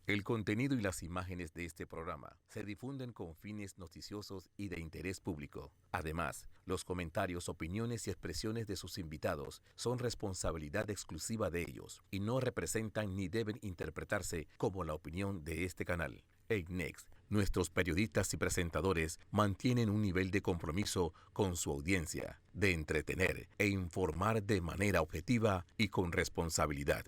El contenido y las imágenes de este programa se difunden con fines noticiosos y de interés público. Además, los comentarios, opiniones y expresiones de sus invitados son responsabilidad exclusiva de ellos y no representan ni deben interpretarse como la opinión de este canal. En Next, nuestros periodistas y presentadores mantienen un nivel de compromiso con su audiencia, de entretener e informar de manera objetiva y con responsabilidad.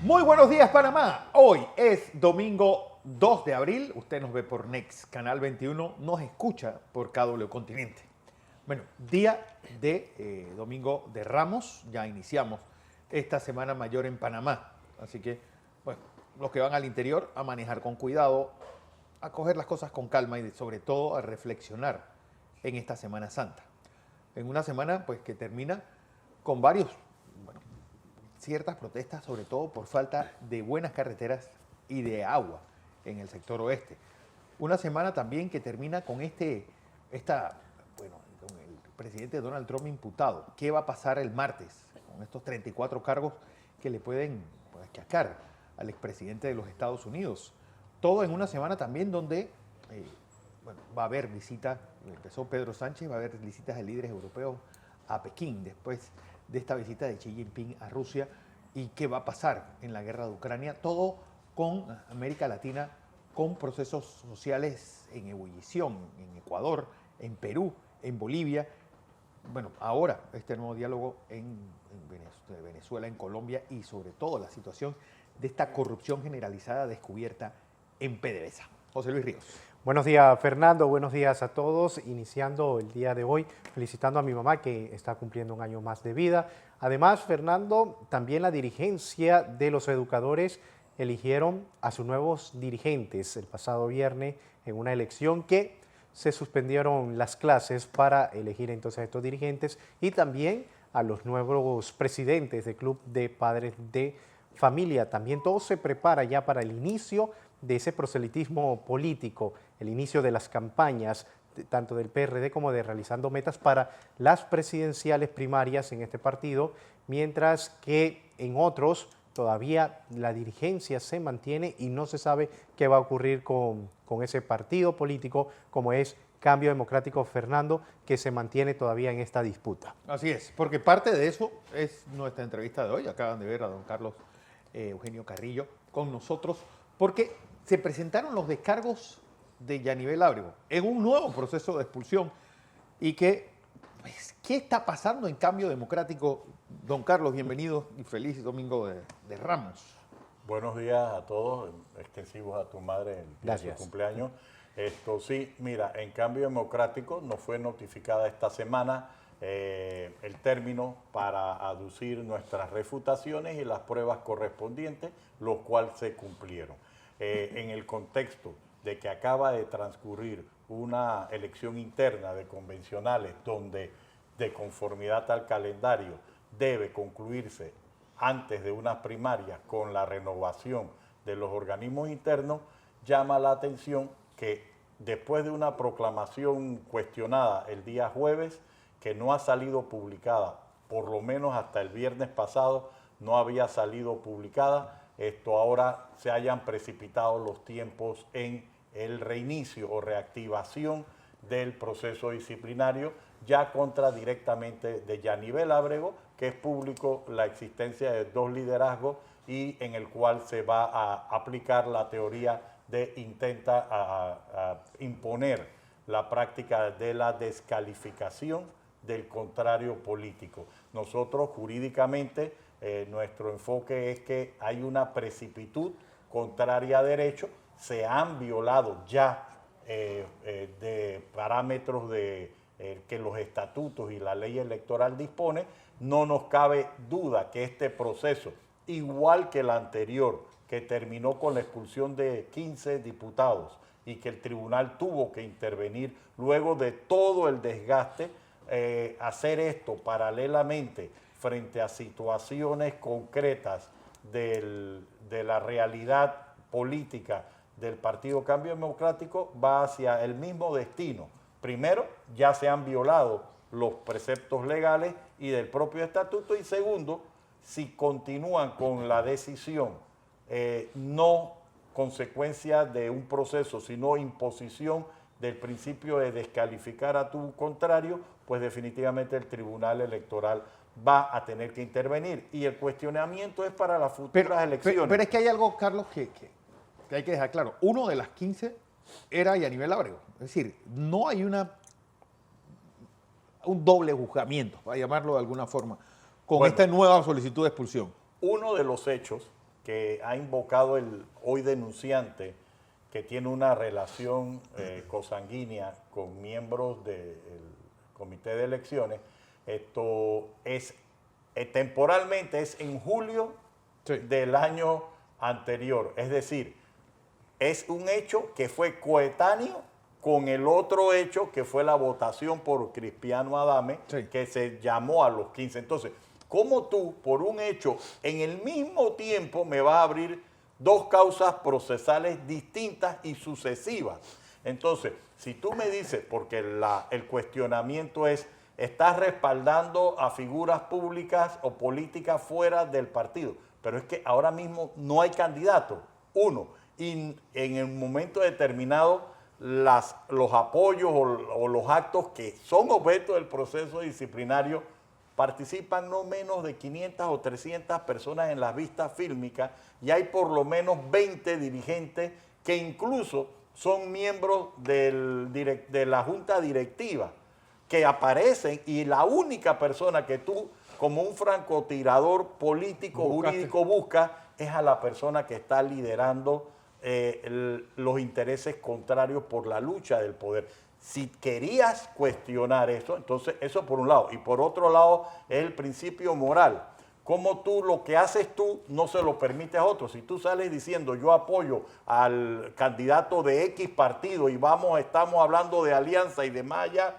Muy buenos días, Panamá. Hoy es domingo 2 de abril. Usted nos ve por Next, Canal 21, nos escucha por KW Continente. Bueno, día de domingo de Ramos. Ya iniciamos esta semana mayor en Panamá. Así que, bueno, los que van al interior a manejar con cuidado, a coger las cosas con calma y sobre todo a reflexionar en esta Semana Santa. En una semana pues que termina con varios, bueno, ciertas protestas, sobre todo por falta de buenas carreteras y de agua en el sector oeste. Una semana también que termina con con el presidente Donald Trump imputado. ¿Qué va a pasar el martes con estos 34 cargos que le pueden achacar al expresidente de los Estados Unidos? Todo en una semana también donde va a haber visita, empezó Pedro Sánchez, va a haber visitas de líderes europeos a Pekín después de esta visita de Xi Jinping a Rusia y qué va a pasar en la guerra de Ucrania, todo con América Latina, con procesos sociales en ebullición, en Ecuador, en Perú, en Bolivia. Bueno, ahora este nuevo diálogo en Venezuela, en Colombia y sobre todo la situación de esta corrupción generalizada descubierta en PDVSA. José Luis Ríos. Buenos días, Fernando. Buenos días a todos. Iniciando el día de hoy, felicitando a mi mamá que está cumpliendo un año más de vida. Además, Fernando, también la dirigencia de los educadores eligieron a sus nuevos dirigentes el pasado viernes en una elección que se suspendieron las clases para elegir entonces a estos dirigentes y también a los nuevos presidentes del Club de Padres de Familia. También todo se prepara ya para el inicio de ese proselitismo político, el inicio de las campañas, tanto del PRD como de Realizando Metas para las presidenciales primarias en este partido, mientras que en otros todavía la dirigencia se mantiene y no se sabe qué va a ocurrir con ese partido político como es Cambio Democrático, Fernando, que se mantiene todavía en esta disputa. Así es, porque parte de eso es nuestra entrevista de hoy. Acaban de ver a don Carlos Eugenio Carrillo con nosotros, porque se presentaron los descargos de Yanivel Ábrego en un nuevo proceso de expulsión y que, pues, ¿qué está pasando en Cambio Democrático? Don Carlos, bienvenido y feliz domingo de Ramos. Buenos días a todos, extensivos a tu madre en su cumpleaños. Sí, mira, en Cambio Democrático nos fue notificada esta semana el término para aducir nuestras refutaciones y las pruebas correspondientes, los cuales se cumplieron. En el contexto de que acaba de transcurrir una elección interna de convencionales donde, de conformidad al calendario, debe concluirse antes de unas primarias con la renovación de los organismos internos, llama la atención que después de una proclamación cuestionada el día jueves, que no ha salido publicada, por lo menos hasta el viernes pasado no había salido publicada, ahora se hayan precipitado los tiempos en el reinicio o reactivación del proceso disciplinario ya contra directamente de Yanivel Ábrego, que es público la existencia de dos liderazgos y en el cual se va a aplicar la teoría de intenta imponer la práctica de la descalificación del contrario político. Nosotros jurídicamente nuestro enfoque es que hay una precipitud contraria a derecho, se han violado ya de parámetros que los estatutos y la ley electoral dispone. No nos cabe duda que este proceso, igual que el anterior, que terminó con la expulsión de 15 diputados y que el tribunal tuvo que intervenir luego de todo el desgaste, hacer esto paralelamente frente a situaciones concretas de la realidad política del Partido Cambio Democrático, va hacia el mismo destino. Primero, ya se han violado los preceptos legales y del propio estatuto, y segundo, si continúan con la decisión, no consecuencia de un proceso, sino imposición del principio de descalificar a tu contrario, pues definitivamente el Tribunal Electoral va a tener que intervenir. Y el cuestionamiento es para las futuras elecciones. Pero es que hay algo, Carlos, que hay que dejar claro. Uno de las 15 era Yanivel Ábrego. Es decir, no hay un doble juzgamiento, para llamarlo de alguna forma, con esta nueva solicitud de expulsión. Uno de los hechos que ha invocado el hoy denunciante, que tiene una relación consanguínea con miembros del Comité de Elecciones, esto es temporalmente es en julio del año anterior. Es decir, es un hecho que fue coetáneo con el otro hecho que fue la votación por Cristiano Adame, que se llamó a los 15. Entonces, ¿cómo tú, por un hecho, en el mismo tiempo me vas a abrir dos causas procesales distintas y sucesivas? Entonces, si tú me dices, porque el cuestionamiento es, ¿estás respaldando a figuras públicas o políticas fuera del partido? Pero es que ahora mismo no hay candidato, uno, y en el momento determinado los apoyos o los actos que son objeto del proceso disciplinario participan no menos de 500 o 300 personas en las vistas fílmicas, y hay por lo menos 20 dirigentes que incluso son miembros de la junta directiva, que aparecen, y la única persona que tú, como un francotirador político jurídico, buscas es a la persona que está liderando los intereses contrarios por la lucha del poder. Si querías cuestionar eso, entonces eso por un lado. Y por otro lado es el principio moral. Como tú, lo que haces tú, no se lo permites a otros. Si tú sales diciendo yo apoyo al candidato de X partido y estamos hablando de alianza y de malla,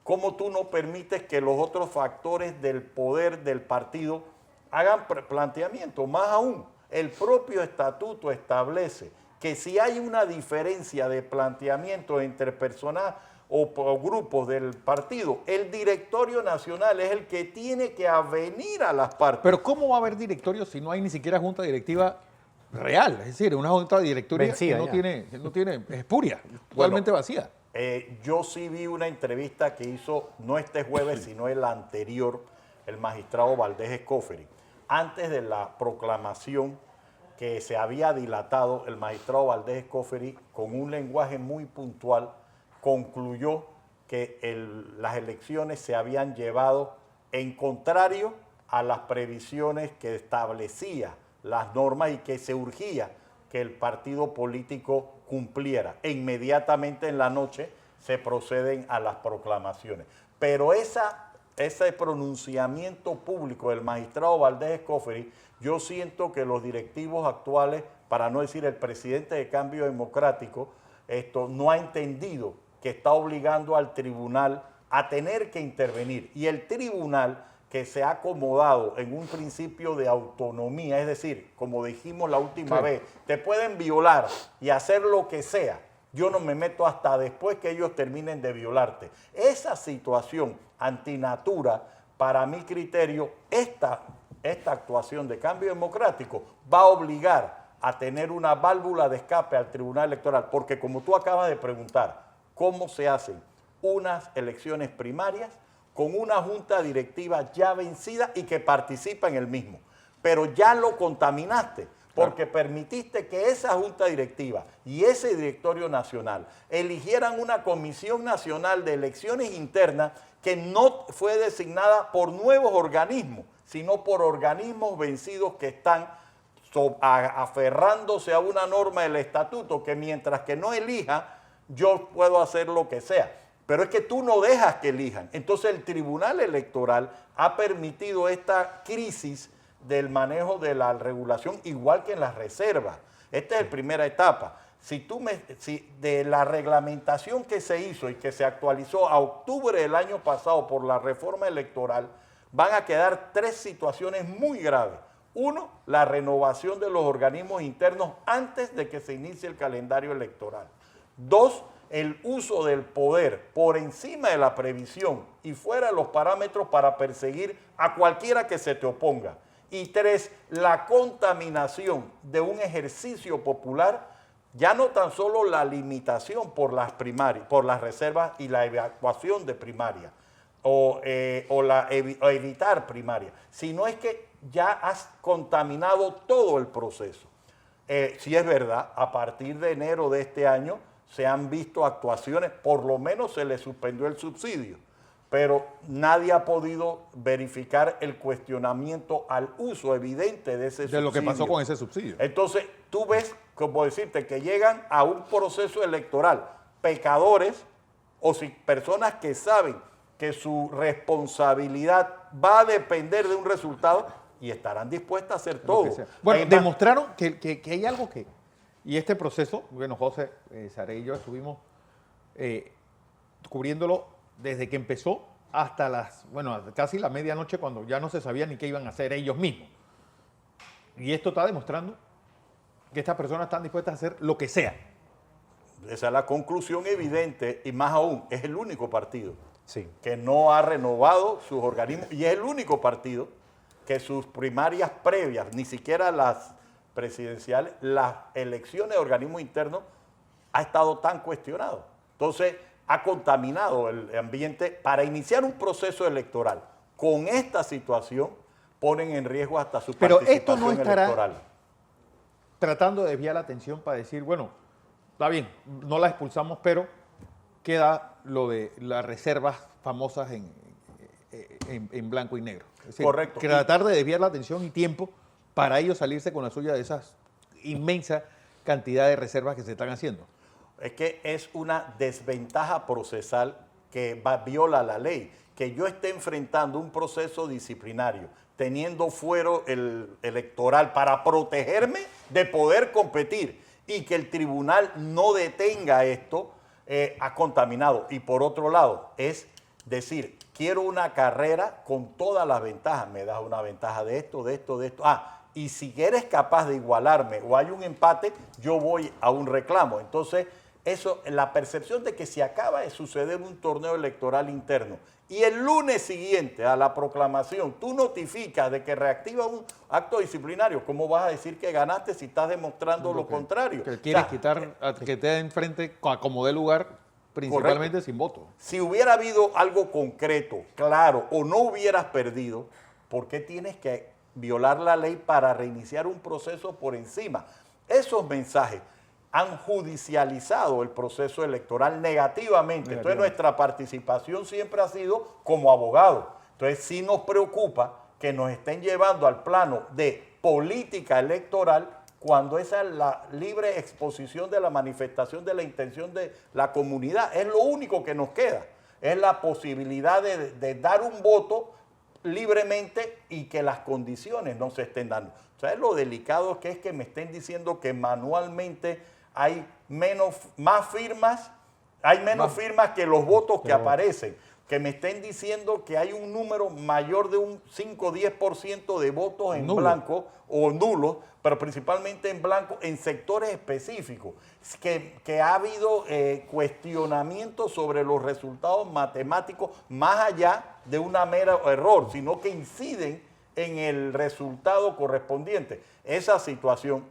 ¿cómo tú no permites que los otros factores del poder del partido hagan planteamiento? Más aún, el propio estatuto establece que si hay una diferencia de planteamiento entre personas o grupos del partido, el directorio nacional es el que tiene que avenir a las partes. Pero ¿cómo va a haber directorio si no hay ni siquiera junta directiva real? Es decir, una junta directoria vencida, que no tiene, es espuria, totalmente vacía. Yo sí vi una entrevista que hizo, no este jueves, sino el anterior, el magistrado Valdés Escoferi. Antes de la proclamación que se había dilatado, el magistrado Valdés Escoferi, con un lenguaje muy puntual, concluyó que las elecciones se habían llevado en contrario a las previsiones que establecía las normas y que se urgía que el partido político cumpliera. E inmediatamente en la noche se proceden a las proclamaciones. Pero ese pronunciamiento público del magistrado Valdés Escoferi, yo siento que los directivos actuales, para no decir el presidente de Cambio Democrático, no ha entendido que está obligando al tribunal a tener que intervenir. Y el tribunal, que se ha acomodado en un principio de autonomía, es decir, como dijimos la última vez, te pueden violar y hacer lo que sea. Yo no me meto hasta después que ellos terminen de violarte. Esa situación antinatura, para mi criterio, esta actuación de Cambio Democrático va a obligar a tener una válvula de escape al Tribunal Electoral, porque como tú acabas de preguntar, ¿cómo se hacen unas elecciones primarias con una junta directiva ya vencida y que participa en el mismo? Pero ya lo contaminaste, porque permitiste que esa junta directiva y ese directorio nacional eligieran una comisión nacional de elecciones internas que no fue designada por nuevos organismos, sino por organismos vencidos que están aferrándose a una norma del estatuto que mientras que no elija, yo puedo hacer lo que sea. Pero es que tú no dejas que elijan. Entonces el Tribunal Electoral ha permitido esta crisis del manejo de la regulación, igual que en las reservas. Esta es la primera etapa. Si de la reglamentación que se hizo y que se actualizó a octubre del año pasado por la reforma electoral, van a quedar 3 situaciones muy graves. Uno, la renovación de los organismos internos antes de que se inicie el calendario electoral. 2, el uso del poder por encima de la previsión y fuera de los parámetros para perseguir a cualquiera que se te oponga. Y 3, la contaminación de un ejercicio popular, ya no tan solo la limitación por las primarias, por las reservas y la evacuación de primaria o evitar primaria, sino es que ya has contaminado todo el proceso. Si es verdad, a partir de enero de este año se han visto actuaciones, por lo menos se le suspendió el subsidio, pero nadie ha podido verificar el cuestionamiento al uso evidente de ese subsidio. De lo que pasó con ese subsidio. Entonces, tú ves, como decirte, que llegan a un proceso electoral pecadores o si personas que saben que su responsabilidad va a depender de un resultado y estarán dispuestas a hacer todo. Bueno, demostraron que hay algo que... Y este proceso, bueno, José Saré y yo estuvimos cubriéndolo desde que empezó hasta casi la medianoche, cuando ya no se sabía ni qué iban a hacer ellos mismos. Y esto está demostrando que estas personas están dispuestas a hacer lo que sea. Esa es la conclusión evidente, y más aún, es el único partido que no ha renovado sus organismos, y es el único partido que sus primarias previas, ni siquiera las presidenciales, las elecciones de organismos internos, ha estado tan cuestionado. Entonces, ha contaminado el ambiente. Para iniciar un proceso electoral con esta situación, ponen en riesgo hasta su participación esto no estará electoral. Tratando de desviar la atención para decir, bueno, está bien, no la expulsamos, pero queda lo de las reservas famosas en blanco y negro. Es decir, correcto. Tratar de desviar la atención y tiempo para ellos salirse con la suya de esas inmensa cantidad de reservas que se están haciendo. Es que es una desventaja procesal que viola la ley. Que yo esté enfrentando un proceso disciplinario, teniendo fuero electoral para protegerme de poder competir y que el tribunal no detenga esto, ha contaminado. Y por otro lado, es decir, quiero una carrera con todas las ventajas. Me das una ventaja de esto, de esto, de esto. Y si eres capaz de igualarme o hay un empate, yo voy a un reclamo. Entonces, eso, la percepción de que si acaba de suceder un torneo electoral interno y el lunes siguiente a la proclamación tú notificas de que reactiva un acto disciplinario, ¿cómo vas a decir que ganaste si estás demostrando lo contrario? Que quieres quitar a que te enfrente como dé lugar, principalmente correcto, sin voto. Si hubiera habido algo concreto, claro, o no hubieras perdido, ¿por qué tienes que violar la ley para reiniciar un proceso por encima? Esos mensajes han judicializado el proceso electoral negativamente. Entonces nuestra participación siempre ha sido como abogado. Entonces sí nos preocupa que nos estén llevando al plano de política electoral cuando esa es la libre exposición de la manifestación de la intención de la comunidad. Es lo único que nos queda. Es la posibilidad de dar un voto libremente y que las condiciones no se estén dando. ¿Sabes lo delicado que es que me estén diciendo que manualmente hay más firmas, firmas que los votos que aparecen? Que me estén diciendo que hay un número mayor de un 5 o 10% de votos en blanco o nulos, pero principalmente en blanco en sectores específicos, que ha habido cuestionamientos sobre los resultados matemáticos más allá de una mera error, sino que inciden en el resultado correspondiente. Esa situación,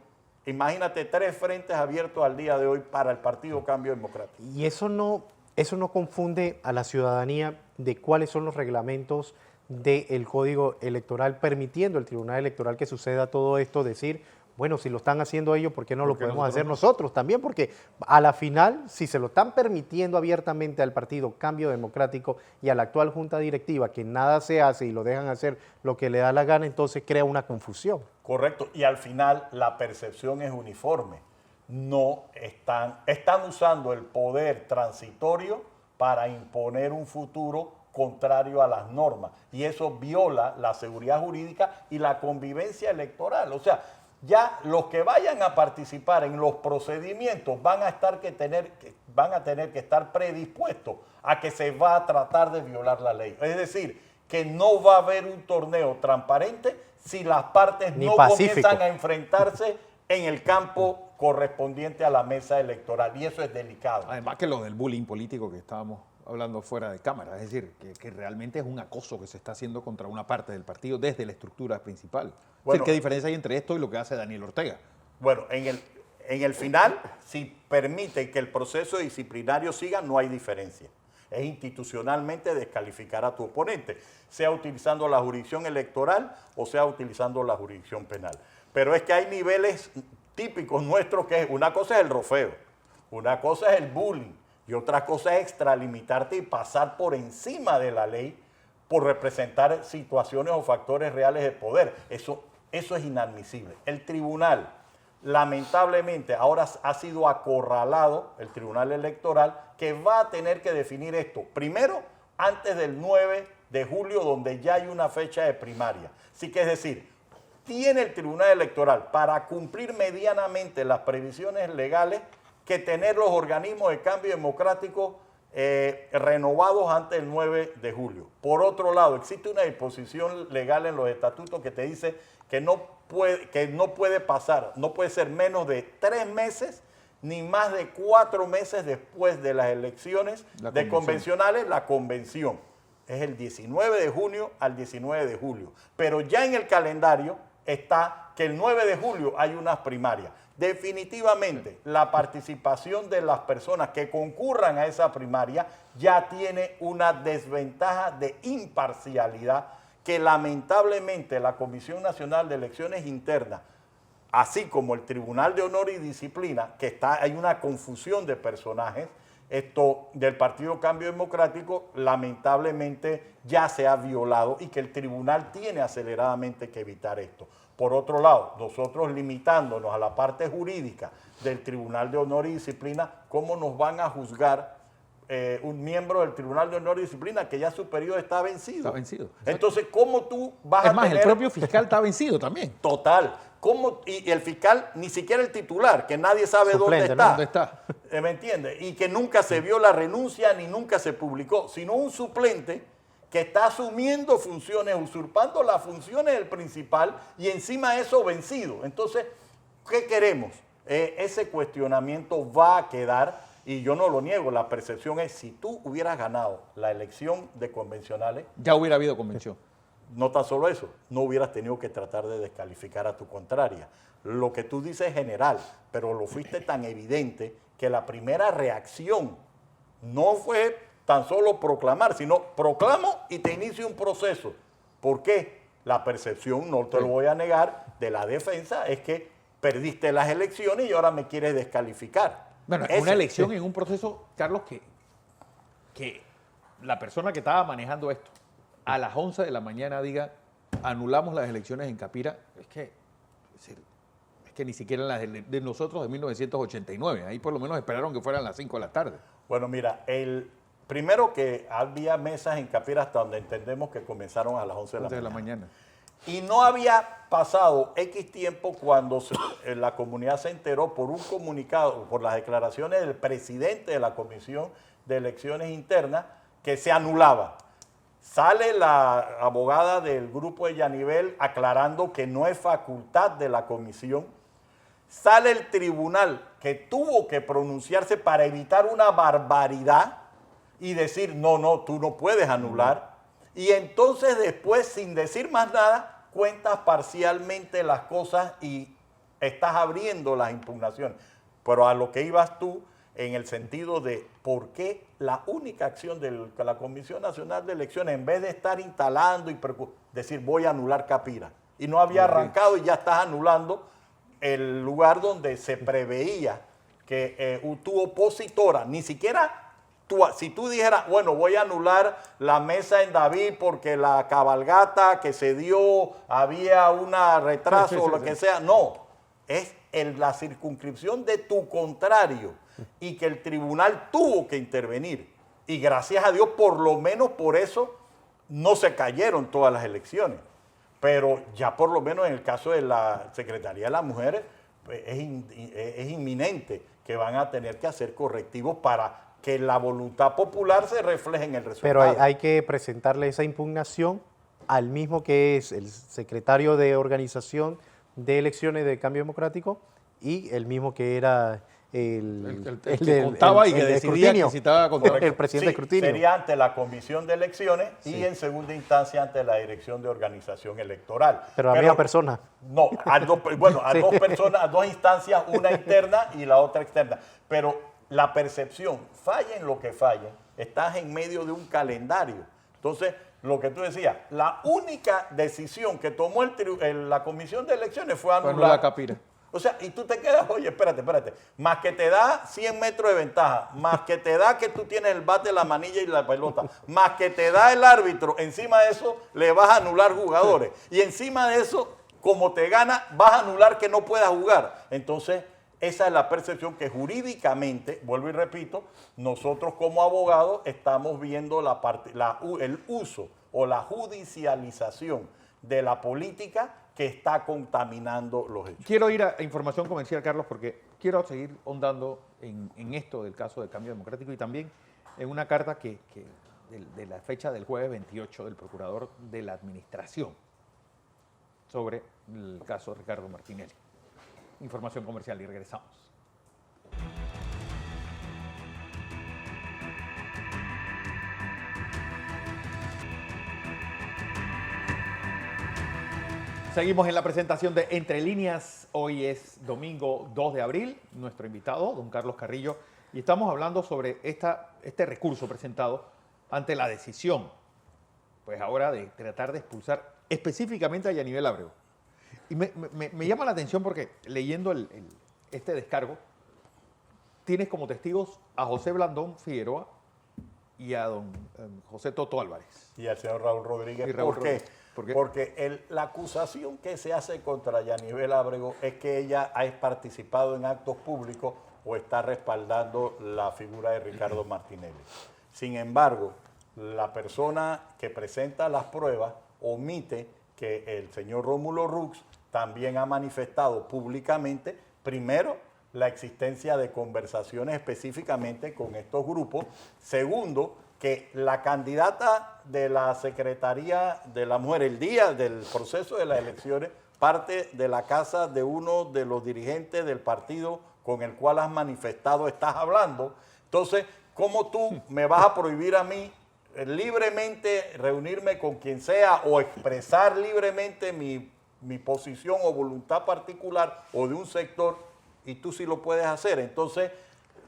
imagínate 3 frentes abiertos al día de hoy para el Partido Cambio Democrático. Y eso no confunde a la ciudadanía de cuáles son los reglamentos del Código Electoral, permitiendo al Tribunal Electoral que suceda todo esto, decir, bueno, si lo están haciendo ellos, ¿por qué no lo podemos hacer nosotros también? Porque a la final, si se lo están permitiendo abiertamente al Partido Cambio Democrático y a la actual Junta Directiva, que nada se hace y lo dejan hacer lo que le da la gana, entonces crea una confusión. Correcto, y al final la percepción es uniforme. No están usando el poder transitorio para imponer un futuro contrario a las normas. Y eso viola la seguridad jurídica y la convivencia electoral. O sea, ya los que vayan a participar en los procedimientos van a tener que estar predispuestos a que se va a tratar de violar la ley. Es decir, que no va a haber un torneo transparente si las partes Ni no pacífico. comienzan a enfrentarse en el campo correspondiente a la mesa electoral, y eso es delicado. Además que lo del bullying político que estábamos hablando fuera de cámara, es decir, que realmente es un acoso que se está haciendo contra una parte del partido desde la estructura principal. Es Bueno, decir, ¿qué diferencia hay entre esto y lo que hace Daniel Ortega? Bueno, en el final, si permite que el proceso disciplinario siga, no hay diferencia. Es institucionalmente descalificar a tu oponente, sea utilizando la jurisdicción electoral o sea utilizando la jurisdicción penal. Pero es que hay niveles típicos nuestros que es, una cosa es el rofeo, una cosa es el bullying y otra cosa es extralimitarte y pasar por encima de la ley por representar situaciones o factores reales de poder. Eso es inadmisible. El tribunal, lamentablemente, ahora ha sido acorralado, el Tribunal Electoral, que va a tener que definir esto. Primero, antes del 9 de julio, donde ya hay una fecha de primaria. Así que es decir, tiene el Tribunal Electoral para cumplir medianamente las previsiones legales que tener los organismos de cambio democrático renovados antes del 9 de julio. Por otro lado, existe una disposición legal en los estatutos que te dice que no puede pasar, no puede ser menos de 3 meses ni más de 4 meses después de las elecciones de convencionales, la convención. Es el 19 de junio al 19 de julio. Pero ya en el calendario está que el 9 de julio hay unas primarias. Definitivamente, la participación de las personas que concurran a esa primaria ya tiene una desventaja de imparcialidad que lamentablemente la Comisión Nacional de Elecciones Internas, así como el Tribunal de Honor y Disciplina, que hay una confusión de personajes, esto del Partido Cambio Democrático, lamentablemente ya se ha violado y que el tribunal tiene aceleradamente que evitar esto. Por otro lado, nosotros limitándonos a la parte jurídica del Tribunal de Honor y Disciplina, ¿cómo nos van a juzgar un miembro del Tribunal de Honor y Disciplina que ya su periodo está vencido? Está vencido. Entonces, ¿cómo tú vas a Es más, tener... el propio fiscal está vencido también. Total. Y el fiscal, ni siquiera el titular, que nadie sabe Suplente, dónde ¿no? está. ¿Me entiendes? Y que nunca se vio la renuncia ni nunca se publicó, sino un suplente que está asumiendo funciones, usurpando las funciones del principal y encima de eso vencido. Entonces, ¿qué queremos? Ese cuestionamiento va a quedar, y yo no lo niego, la percepción es, si tú hubieras ganado la elección de convencionales, Ya hubiera habido convención. no tan solo eso, no hubieras tenido que tratar de descalificar a tu contraria. Lo que tú dices es general, pero lo fuiste tan evidente que la primera reacción no fue tan solo proclamar, sino proclamo y te inicio un proceso. ¿Por qué? La percepción, no te lo voy a negar, de la defensa es que perdiste las elecciones y ahora me quieres descalificar. Bueno, una elección en un proceso, Carlos, que la persona que estaba manejando esto a las 11 de la mañana diga, anulamos las elecciones en Capira, es que ni siquiera las de nosotros de 1989, ahí por lo menos esperaron que fueran las 5 de la tarde. Bueno, mira, primero que había mesas en Capira hasta donde entendemos que comenzaron a las 11 de la mañana. Y no había pasado X tiempo cuando la comunidad se enteró por un comunicado, por las declaraciones del presidente de la Comisión de Elecciones Internas, que se anulaba. Sale la abogada del grupo de Yanivel aclarando que no es facultad de la comisión. Sale el tribunal que tuvo que pronunciarse para evitar una barbaridad y decir, no, tú no puedes anular. Y entonces después, sin decir más nada, cuentas parcialmente las cosas y estás abriendo las impugnaciones. Pero a lo que ibas tú, en el sentido de por qué la única acción de la Comisión Nacional de Elecciones, en vez de estar instalando y decir voy a anular Capira, y no había arrancado y ya estás anulando el lugar donde se preveía que tu opositora, ni siquiera si tú dijeras, bueno, voy a anular la mesa en David porque la cabalgata que se dio, había un retraso o lo que sea, no, es la circunscripción de tu contrario y que el tribunal tuvo que intervenir. Y gracias a Dios, por lo menos por eso, no se cayeron todas las elecciones. Pero ya por lo menos en el caso de la Secretaría de las Mujeres, es inminente que van a tener que hacer correctivos para que la voluntad popular se refleje en el resultado. Pero hay que presentarle esa impugnación al mismo que es el secretario de organización de elecciones de Cambio Democrático y el mismo que era el que contaba y que decidía que si estaba contando. El presidente de escrutinio. Sería ante la Comisión de Elecciones y en segunda instancia ante la Dirección de Organización Electoral. Pero a la misma persona. No, a dos personas, a dos instancias, una interna y la otra externa. Pero la percepción, falle en lo que falle, estás en medio de un calendario. Entonces, lo que tú decías, la única decisión que tomó la Comisión de Elecciones fue anular. Capira. O sea, y tú te quedas, oye, espérate, más que te da 100 metros de ventaja, más que te da que tú tienes el bate, la manilla y la pelota, más que te da el árbitro, encima de eso le vas a anular jugadores. Y encima de eso, como te gana, vas a anular que no puedas jugar. Entonces, esa es la percepción que jurídicamente, vuelvo y repito, nosotros como abogados estamos viendo el uso o la judicialización de la política que está contaminando los hechos. Quiero ir a información comercial, Carlos, porque quiero seguir ahondando en esto del caso del Cambio Democrático y también en una carta de la fecha del jueves 28 del Procurador de la Administración sobre el caso Ricardo Martinelli. Información comercial y regresamos. Seguimos en la presentación de Entre Líneas. Hoy es domingo 2 de abril. Nuestro invitado, don Carlos Carrillo, y estamos hablando sobre este recurso presentado ante la decisión, pues ahora de tratar de expulsar específicamente a Yanivel Ábrego. Y me llama la atención porque leyendo este descargo, tienes como testigos a José Blandón Figueroa y a don José Toto Álvarez. Y al señor Raúl Rodríguez. ¿Por qué? Porque la acusación que se hace contra Yanivel Ábrego es que ella ha participado en actos públicos o está respaldando la figura de Ricardo Martinelli. Sin embargo, la persona que presenta las pruebas omite que el señor Rómulo Rux también ha manifestado públicamente, primero, la existencia de conversaciones específicamente con estos grupos. Segundo, que la candidata de la Secretaría de la Mujer, el día del proceso de las elecciones, parte de la casa de uno de los dirigentes del partido con el cual has manifestado, estás hablando. Entonces, ¿cómo tú me vas a prohibir a mí libremente reunirme con quien sea o expresar libremente mi posición o voluntad particular o de un sector y tú sí lo puedes hacer? Entonces,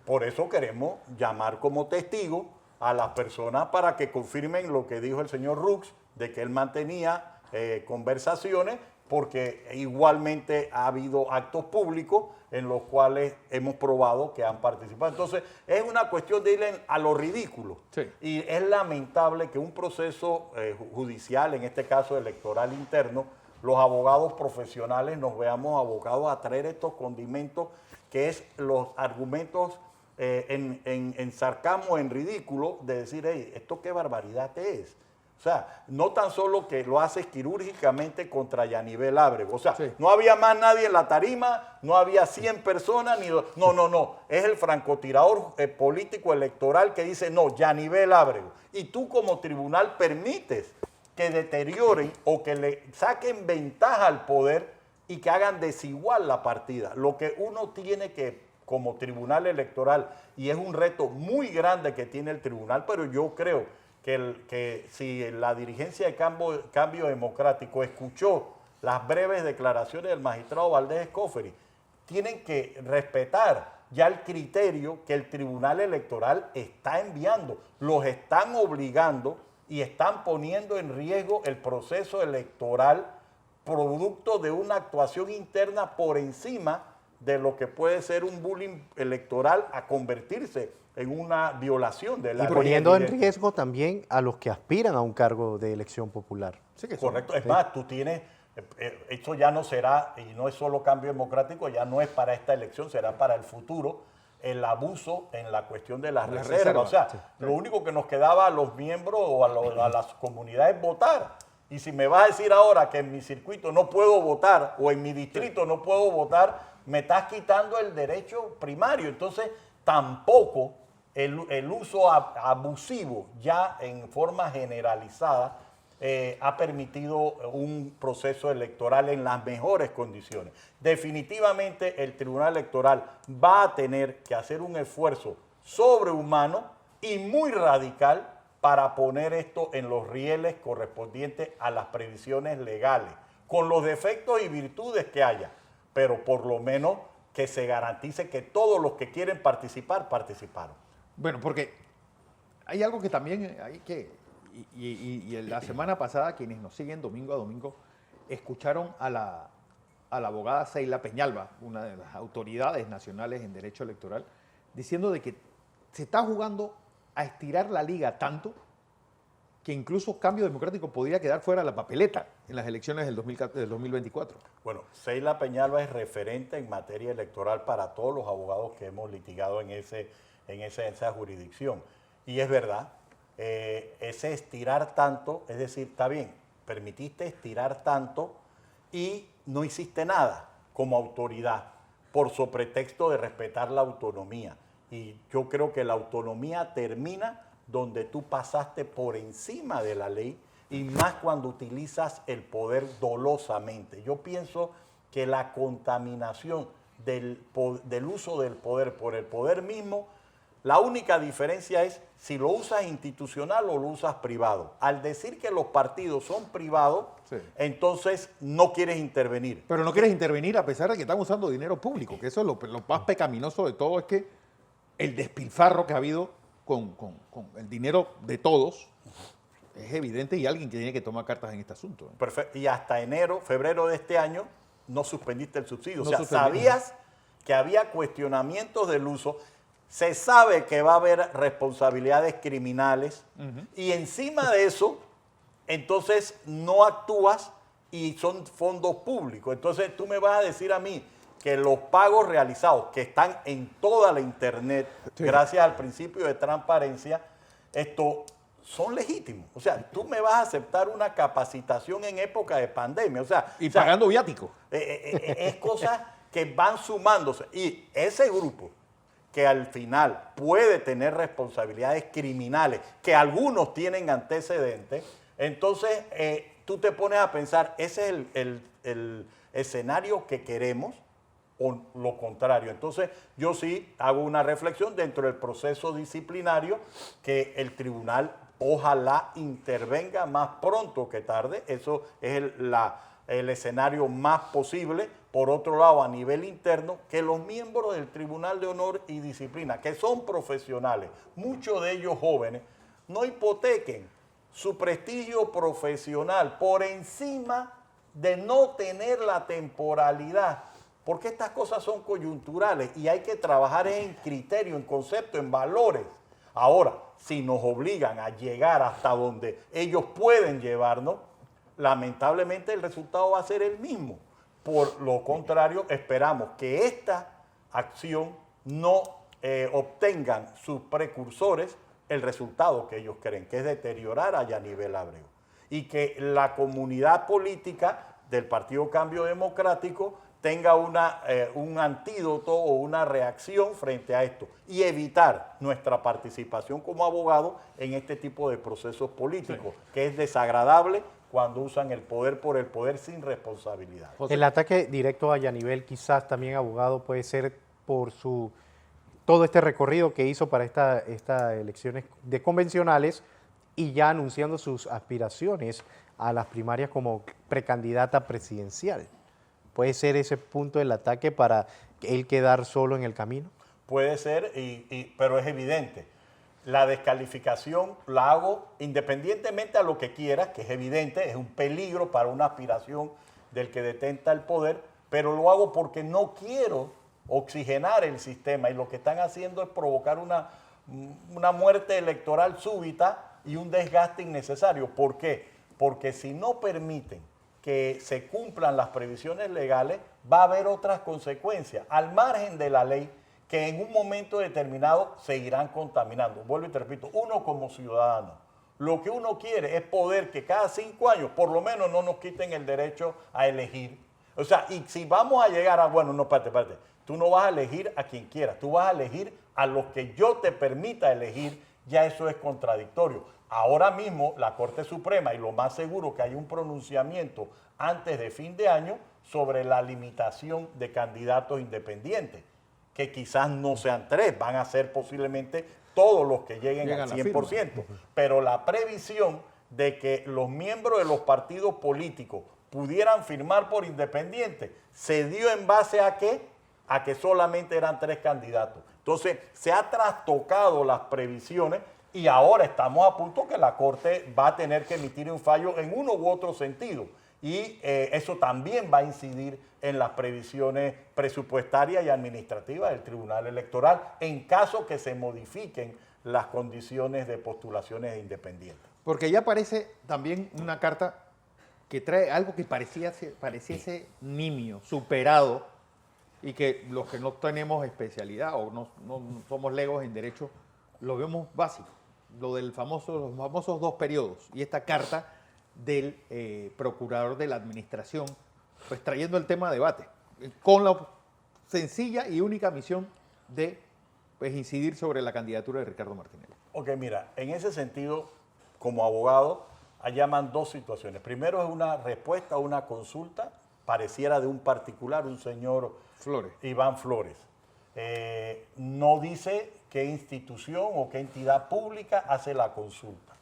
por eso queremos llamar como testigo a las personas para que confirmen lo que dijo el señor Rux, de que él mantenía conversaciones, porque igualmente ha habido actos públicos en los cuales hemos probado que han participado. Entonces, es una cuestión de ir a lo ridículo. Sí. Y es lamentable que un proceso judicial, en este caso electoral interno, los abogados profesionales nos veamos abocados a traer estos condimentos, que es los argumentos en sarcasmo, en ridículo, de decir, hey, ¿esto qué barbaridad es? O sea, no tan solo que lo haces quirúrgicamente contra Yanivel Ábrego. O sea, sí, no había más nadie en la tarima, no había 100 personas, ni no. Es el francotirador político electoral que dice, no, Yanivel Ábrego. Y tú como tribunal permites que deterioren o que le saquen ventaja al poder y que hagan desigual la partida. Lo que uno tiene que, como tribunal electoral, y es un reto muy grande que tiene el tribunal, pero yo creo que si la dirigencia de Cambio Democrático escuchó las breves declaraciones del magistrado Valdés Escoferi, tienen que respetar ya el criterio que el tribunal electoral está enviando. Los están obligando y están poniendo en riesgo el proceso electoral producto de una actuación interna por encima de lo que puede ser un bullying electoral a convertirse en una violación de la ley. Y poniendo en riesgo también a los que aspiran a un cargo de elección popular. Sí, que correcto. Es más, tú tienes, esto ya no será, y no es solo Cambio Democrático, ya no es para esta elección, será para el futuro, el abuso en la cuestión de las reservas. O sea, sí, lo único que nos quedaba a los miembros o a las comunidades es votar. Y si me vas a decir ahora que en mi circuito no puedo votar o en mi distrito no puedo votar, me estás quitando el derecho primario. Entonces, tampoco el uso abusivo ya en forma generalizada ha permitido un proceso electoral en las mejores condiciones. Definitivamente el Tribunal Electoral va a tener que hacer un esfuerzo sobrehumano y muy radical para poner esto en los rieles correspondientes a las previsiones legales, con los defectos y virtudes que haya, pero por lo menos que se garantice que todos los que quieren participar, participaron. Bueno, porque hay algo que también hay que... Y la semana pasada, quienes nos siguen domingo a domingo, escucharon a la abogada Seila Peñalba, una de las autoridades nacionales en derecho electoral, diciendo de que se está jugando a estirar la liga tanto que incluso Cambio Democrático podría quedar fuera de la papeleta en las elecciones del 2024. Bueno, Seila Peñalba es referente en materia electoral para todos los abogados que hemos litigado en esa jurisdicción. Y es verdad, ese estirar tanto, es decir, está bien, permitiste estirar tanto y no hiciste nada como autoridad por pretexto de respetar la autonomía. Y yo creo que la autonomía termina donde tú pasaste por encima de la ley y más cuando utilizas el poder dolosamente. Yo pienso que la contaminación del uso del poder por el poder mismo, la única diferencia es si lo usas institucional o lo usas privado. Al decir que los partidos son privados, sí, entonces no quieres intervenir. Pero no quieres intervenir a pesar de que están usando dinero público, que eso es lo más pecaminoso de todo, es que el despilfarro que ha habido con el dinero de todos es evidente y alguien que tiene que tomar cartas en este asunto. Perfecto. Y hasta febrero de este año no suspendiste el subsidio. No, o sea, sabías que había cuestionamientos del uso. Se sabe que va a haber responsabilidades criminales y encima de eso, entonces no actúas y son fondos públicos. Entonces tú me vas a decir a mí que los pagos realizados, que están en toda la internet, sí, gracias al principio de transparencia, son legítimos. O sea, tú me vas a aceptar una capacitación en época de pandemia. Y pagando viático. Es cosas que van sumándose. Y ese grupo que al final puede tener responsabilidades criminales, que algunos tienen antecedentes, entonces tú te pones a pensar, ¿ese es el escenario que queremos o lo contrario? Entonces yo sí hago una reflexión dentro del proceso disciplinario que el tribunal ojalá intervenga más pronto que tarde. Eso es el escenario más posible. Por otro lado, a nivel interno, que los miembros del Tribunal de Honor y Disciplina, que son profesionales, muchos de ellos jóvenes, no hipotequen su prestigio profesional por encima de no tener la temporalidad, porque estas cosas son coyunturales y hay que trabajar en criterio, en concepto, en valores. Ahora, si nos obligan a llegar hasta donde ellos pueden llevarnos, lamentablemente el resultado va a ser el mismo. Por lo contrario, esperamos que esta acción no obtengan sus precursores el resultado que ellos creen, que es deteriorar a Yanivel Abreu. Y que la comunidad política del Partido Cambio Democrático tenga un antídoto o una reacción frente a esto y evitar nuestra participación como abogado en este tipo de procesos políticos, sí, que es desagradable cuando usan el poder por el poder sin responsabilidad. El ataque directo a Yanivel, quizás también, abogado, puede ser por todo este recorrido que hizo para estas elecciones de convencionales y ya anunciando sus aspiraciones a las primarias como precandidata presidencial. ¿Puede ser ese punto del ataque para él quedar solo en el camino? Puede ser, pero es evidente. La descalificación la hago independientemente a lo que quieras, que es evidente, es un peligro para una aspiración del que detenta el poder, pero lo hago porque no quiero oxigenar el sistema y lo que están haciendo es provocar una muerte electoral súbita y un desgaste innecesario. ¿Por qué? Porque si no permiten que se cumplan las previsiones legales, va a haber otras consecuencias, al margen de la ley, que en un momento determinado seguirán contaminando. Vuelvo y te repito, uno como ciudadano, lo que uno quiere es poder que cada 5 años, por lo menos, no nos quiten el derecho a elegir, O sea, y si vamos a llegar a, bueno, no, espérate, tú no vas a elegir a quien quieras, tú vas a elegir a los que yo te permita elegir, ya eso es contradictorio. Ahora mismo la Corte Suprema, y lo más seguro que hay un pronunciamiento antes de fin de año sobre la limitación de candidatos independientes, que quizás no sean 3, van a ser posiblemente todos los que lleguen al 100%, pero la previsión de que los miembros de los partidos políticos pudieran firmar por independientes se dio en base a ¿qué? A que solamente eran 3 candidatos. Entonces se ha trastocado las previsiones y ahora estamos a punto que la Corte va a tener que emitir un fallo en uno u otro sentido. Y eso también va a incidir en las previsiones presupuestarias y administrativas del Tribunal Electoral en caso que se modifiquen las condiciones de postulaciones independientes. Porque ya aparece también una carta que trae algo que pareciese nimio, superado, y que los que no tenemos especialidad o no somos legos en derecho, lo vemos básico. Lo del los famosos 2 periodos. Y esta carta del procurador de la administración, pues trayendo el tema a debate, con la sencilla y única misión de pues, incidir sobre la candidatura de Ricardo Martinelli. Ok, mira, en ese sentido, como abogado, llaman 2 situaciones. Primero es una respuesta a una consulta, pareciera de un particular, un señor Flores. Iván Flores. No dice qué institución o qué entidad pública hace la consulta.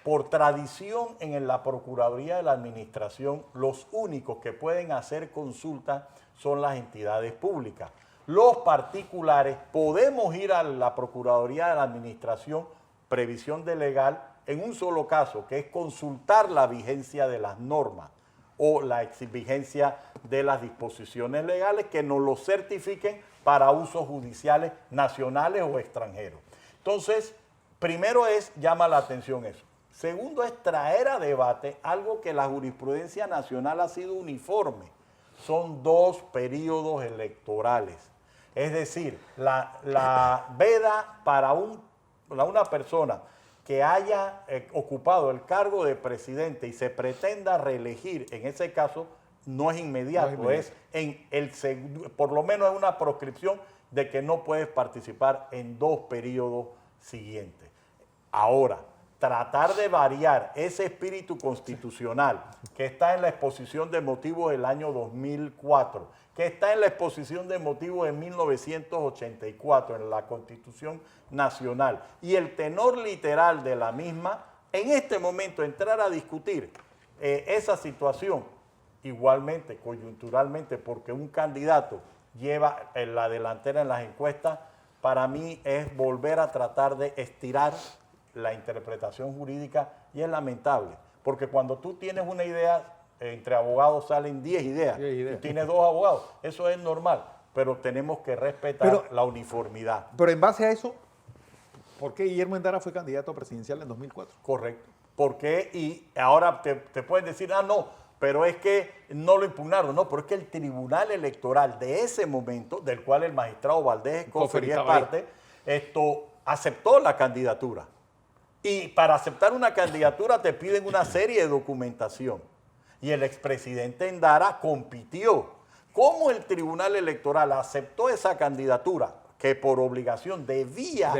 Por tradición en la Procuraduría de la Administración, los únicos que pueden hacer consulta son las entidades públicas. Los particulares podemos ir a la Procuraduría de la Administración, previsión de legal, en un solo caso, que es consultar la vigencia de las normas o la vigencia de las disposiciones legales que nos lo certifiquen para usos judiciales nacionales o extranjeros. Entonces, primero llama la atención eso. Segundo es traer a debate algo que la jurisprudencia nacional ha sido uniforme. Son 2 periodos electorales. Es decir, la veda para una persona que haya ocupado el cargo de presidente y se pretenda reelegir, en ese caso, no es inmediato, no es por lo menos es una proscripción de que no puedes participar en 2 periodos siguientes. Ahora, tratar de variar ese espíritu constitucional que está en la exposición de motivos del año 2004, que está en la exposición de motivos de 1984 en la Constitución Nacional y el tenor literal de la misma, en este momento entrar a discutir esa situación, igualmente, coyunturalmente, porque un candidato lleva en la delantera en las encuestas, para mí es volver a tratar de estirar la interpretación jurídica y es lamentable, porque cuando tú tienes una idea, entre abogados salen 10 ideas, y tienes 2 abogados, eso es normal, pero tenemos que respetar la uniformidad. Pero en base a eso, ¿por qué Guillermo Endara fue candidato presidencial en 2004? Correcto. ¿Por qué? Y ahora te pueden decir, no, pero es que no lo impugnaron. No, pero es que el Tribunal Electoral de ese momento, del cual el magistrado Valdés Escofer es parte, aceptó la candidatura. Y para aceptar una candidatura te piden una serie de documentación. Y el expresidente Endara compitió. ¿Cómo el Tribunal Electoral aceptó esa candidatura? Que por obligación debía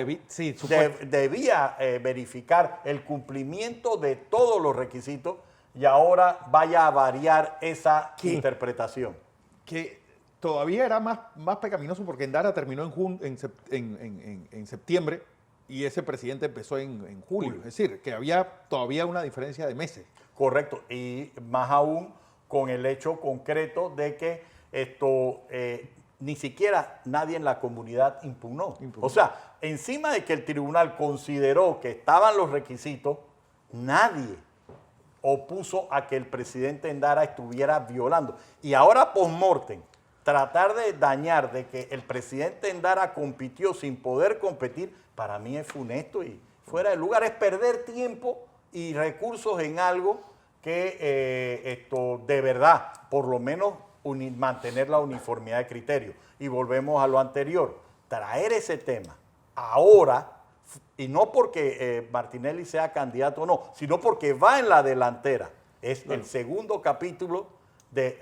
verificar el cumplimiento de todos los requisitos y ahora vaya a variar esa interpretación. Que todavía era más pecaminoso porque Endara terminó en septiembre y ese presidente empezó en julio. Es decir, que había todavía una diferencia de meses. Correcto, y más aún con el hecho concreto de que ni siquiera nadie en la comunidad impugnó. O sea, encima de que el tribunal consideró que estaban los requisitos, nadie opuso a que el presidente Endara estuviera violando. Y ahora post-mortem, tratar de dañar de que el presidente Endara compitió sin poder competir, para mí es funesto y fuera de lugar. Es perder tiempo y recursos en algo que de verdad, por lo menos, mantener la uniformidad de criterio. Y volvemos a lo anterior, traer ese tema ahora, y no porque Martinelli sea candidato o no, sino porque va en la delantera. Es el segundo capítulo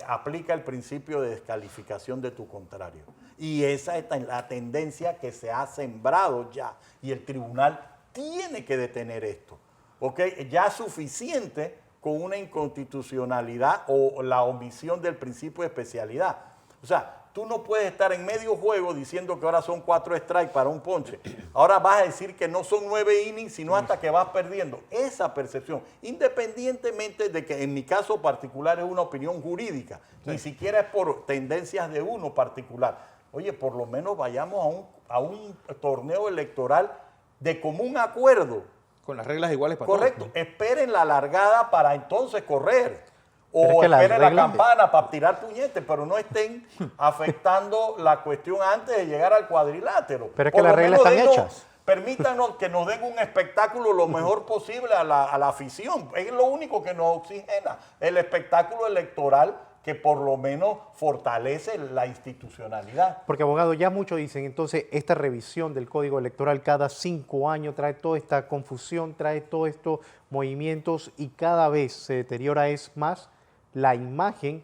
aplica el principio de descalificación de tu contrario. Y esa es la tendencia que se ha sembrado ya. Y el tribunal tiene que detener esto. ¿Ok? Ya es suficiente con una inconstitucionalidad o la omisión del principio de especialidad. O sea, tú no puedes estar en medio juego diciendo que ahora son 4 strikes para un ponche. Ahora vas a decir que no son 9 innings, sino hasta que vas perdiendo. Esa percepción, independientemente de que en mi caso particular es una opinión jurídica, ni siquiera es por tendencias de uno particular. Oye, por lo menos vayamos a un torneo electoral de común acuerdo. Con las reglas iguales para todos. Correcto. Esperen la largada para entonces correr. O esperen la campana para tirar puñetes, pero no estén afectando la cuestión antes de llegar al cuadrilátero. Pero es que las reglas están hechas. Permítanos que nos den un espectáculo lo mejor posible a la afición. Es lo único que nos oxigena. El espectáculo electoral que por lo menos fortalece la institucionalidad. Porque, abogado, ya muchos dicen, entonces, esta revisión del Código Electoral cada 5 años trae toda esta confusión, trae todos estos movimientos y cada vez se deteriora más la imagen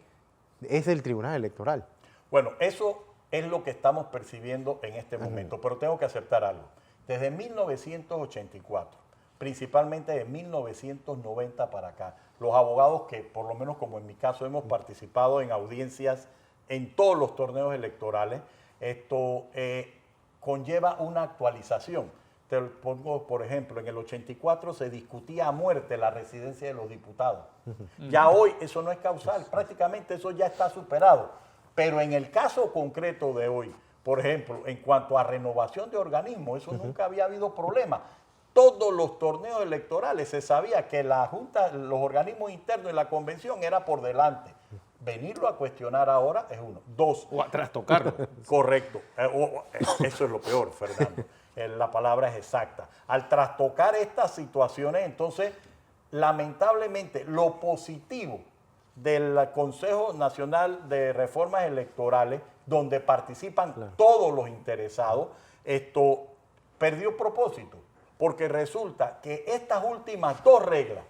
es del Tribunal Electoral. Bueno, eso es lo que estamos percibiendo en este momento, pero tengo que aceptar algo. Desde 1984, principalmente de 1990 para acá, los abogados que, por lo menos como en mi caso, hemos participado en audiencias en todos los torneos electorales, esto conlleva una actualización. Te pongo, por ejemplo, en el 84 se discutía a muerte la residencia de los diputados. Ya hoy eso no es causal, prácticamente eso ya está superado. Pero en el caso concreto de hoy, por ejemplo, en cuanto a renovación de organismos, eso nunca había habido problema. Todos los torneos electorales se sabía que la Junta, los organismos internos y la convención era por delante. Venirlo a cuestionar ahora es uno. 2. O a trastocarlo. Correcto. Eso es lo peor, Fernando. La palabra es exacta. Al trastocar estas situaciones, entonces, lamentablemente, lo positivo del Consejo Nacional de Reformas Electorales, donde participan todos los interesados, esto perdió propósito. Porque resulta que estas últimas 2 reglas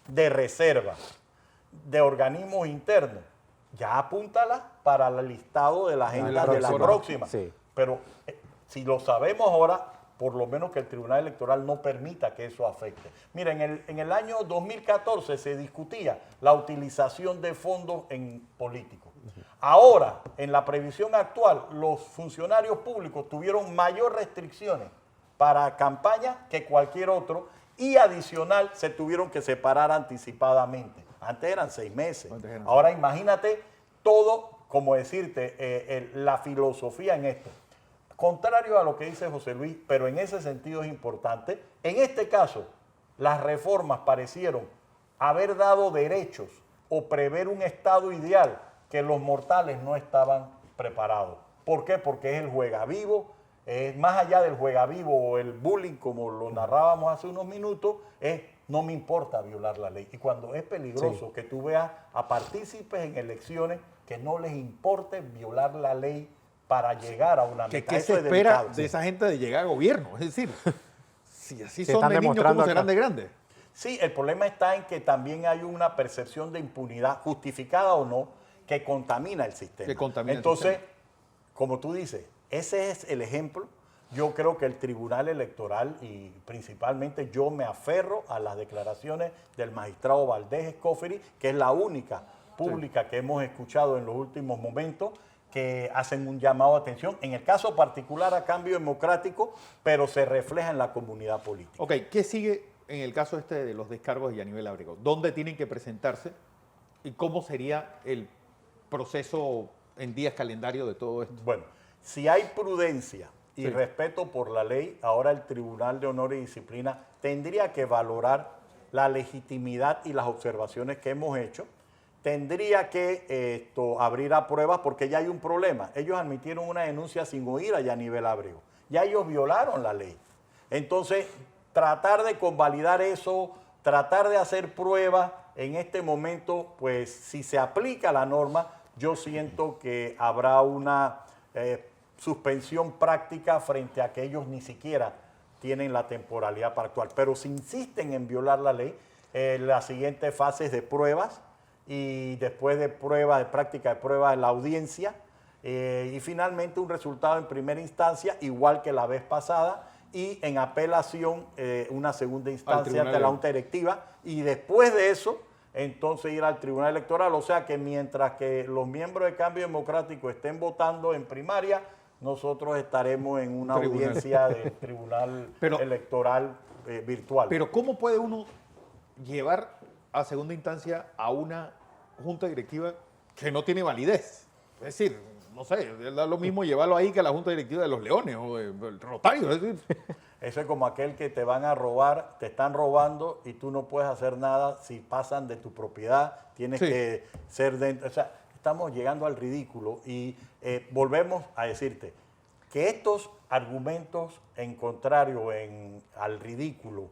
de reserva de organismos internos, ya apúntala para el listado de la agenda de la próxima. Sí. Pero si lo sabemos ahora, por lo menos que el Tribunal Electoral no permita que eso afecte. Mira, en el año 2014 se discutía la utilización de fondos en políticos. Ahora, en la previsión actual, los funcionarios públicos tuvieron mayor restricciones para campaña que cualquier otro y adicional se tuvieron que separar anticipadamente. Antes eran 6 meses. Ahora imagínate todo, como decirte, la filosofía en esto. Contrario a lo que dice José Luis, pero en ese sentido es importante, en este caso las reformas parecieron haber dado derechos o prever un estado ideal que los mortales no estaban preparados. ¿Por qué? Porque es el juega vivo. Más allá del juega vivo o el bullying, como lo narrábamos hace unos minutos, no me importa violar la ley. Y cuando es peligroso que tú veas a partícipes en elecciones que no les importe violar la ley para llegar a una meta. ¿Qué se espera de esa gente de llegar a gobierno? Es decir, si así son de niños, ¿cómo serán de grandes? Sí, el problema está en que también hay una percepción de impunidad, justificada o no, que contamina el sistema. Que contamina Entonces, el sistema. Como tú dices, ese es el ejemplo. Yo creo que el Tribunal Electoral, y principalmente yo me aferro a las declaraciones del magistrado Valdés Escoferi, que es la única pública que hemos escuchado en los últimos momentos, que hacen un llamado de atención, en el caso particular a cambio democrático, pero se refleja en la comunidad política. Ok, ¿qué sigue en el caso de los descargos de Yanivel Ábrego? ¿Dónde tienen que presentarse y cómo sería el proceso en días calendario de todo esto? Bueno, si hay prudencia y respeto por la ley, ahora el Tribunal de Honor y Disciplina tendría que valorar la legitimidad y las observaciones que hemos hecho. Tendría que abrir a pruebas porque ya hay un problema. Ellos admitieron una denuncia sin oír a Yanivel Ábrego. Ya ellos violaron la ley. Entonces, tratar de convalidar eso, tratar de hacer pruebas en este momento, pues si se aplica la norma, yo siento que habrá una suspensión práctica frente a que ellos ni siquiera tienen la temporalidad para actuar. Pero si insisten en violar la ley, la siguiente fase es de pruebas y después de pruebas, de práctica de pruebas en la audiencia, y finalmente un resultado en primera instancia, igual que la vez pasada, y en apelación una segunda instancia de la Junta Directiva, y después de eso, entonces ir al Tribunal Electoral. O sea que mientras que los miembros de Cambio Democrático estén votando en primaria, nosotros estaremos en una audiencia del Tribunal Electoral virtual. Pero ¿cómo puede uno llevar a segunda instancia a una junta directiva que no tiene validez? Es decir, no sé, es lo mismo llevarlo ahí que a la junta directiva de los Leones o del Rotario. Es decir. Eso es como aquel que te van a robar, te están robando y tú no puedes hacer nada si pasan de tu propiedad, tienes que ser dentro. O sea, estamos llegando al ridículo y volvemos a decirte que estos argumentos en contrario al ridículo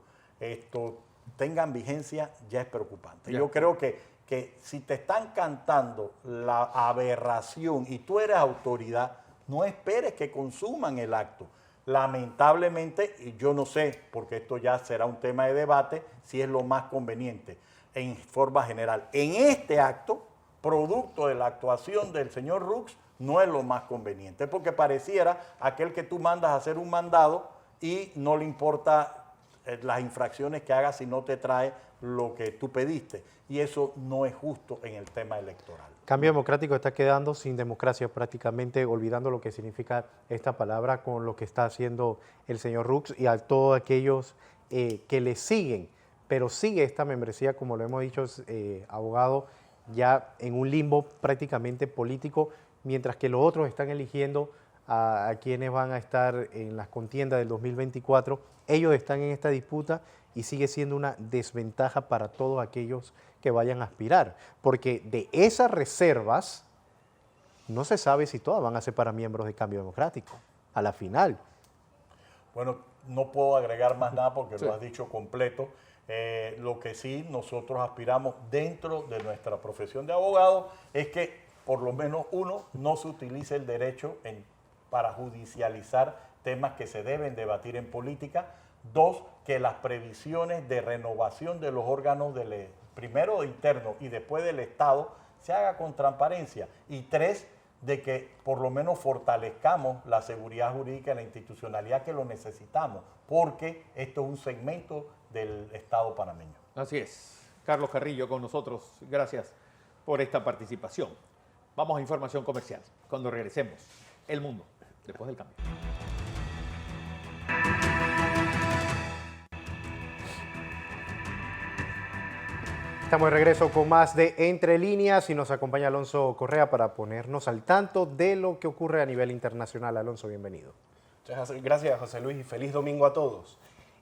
tengan vigencia ya es preocupante. Yo creo que si te están cantando la aberración y tú eres autoridad, no esperes que consuman el acto. Lamentablemente, y yo no sé, porque esto ya será un tema de debate, si es lo más conveniente en forma general. En este acto, producto de la actuación del señor Rux, no es lo más conveniente, porque pareciera aquel que tú mandas a hacer un mandado y no le importa las infracciones que haga si no te trae lo que tú pediste. Y eso no es justo en el tema electoral. Cambio Democrático está quedando sin democracia prácticamente, olvidando lo que significa esta palabra con lo que está haciendo el señor Rux y a todos aquellos que le siguen. Pero sigue esta membresía, como lo hemos dicho, abogado, ya en un limbo prácticamente político, mientras que los otros están eligiendo a quienes van a estar en las contiendas del 2024. Ellos están en esta disputa y sigue siendo una desventaja para todos aquellos que vayan a aspirar, porque de esas reservas no se sabe si todas van a ser para miembros de Cambio Democrático, a la final. Bueno, no puedo agregar más nada porque lo has dicho completo. Lo que sí nosotros aspiramos dentro de nuestra profesión de abogado es que por lo menos uno, no se utilice el derecho para judicializar temas que se deben debatir en política. Dos, que las previsiones de renovación de los órganos primero interno y después del Estado se haga con transparencia. Y tres, de que por lo menos fortalezcamos la seguridad jurídica y la institucionalidad que lo necesitamos, porque esto es un segmento del Estado panameño. Así es. Carlos Carrillo con nosotros. Gracias por esta participación. Vamos a información comercial. Cuando regresemos, El Mundo, después del cambio. Estamos de regreso con más de Entre Líneas y nos acompaña Alonso Correa para ponernos al tanto de lo que ocurre a nivel internacional. Alonso, bienvenido. Gracias, José Luis, y feliz domingo a todos.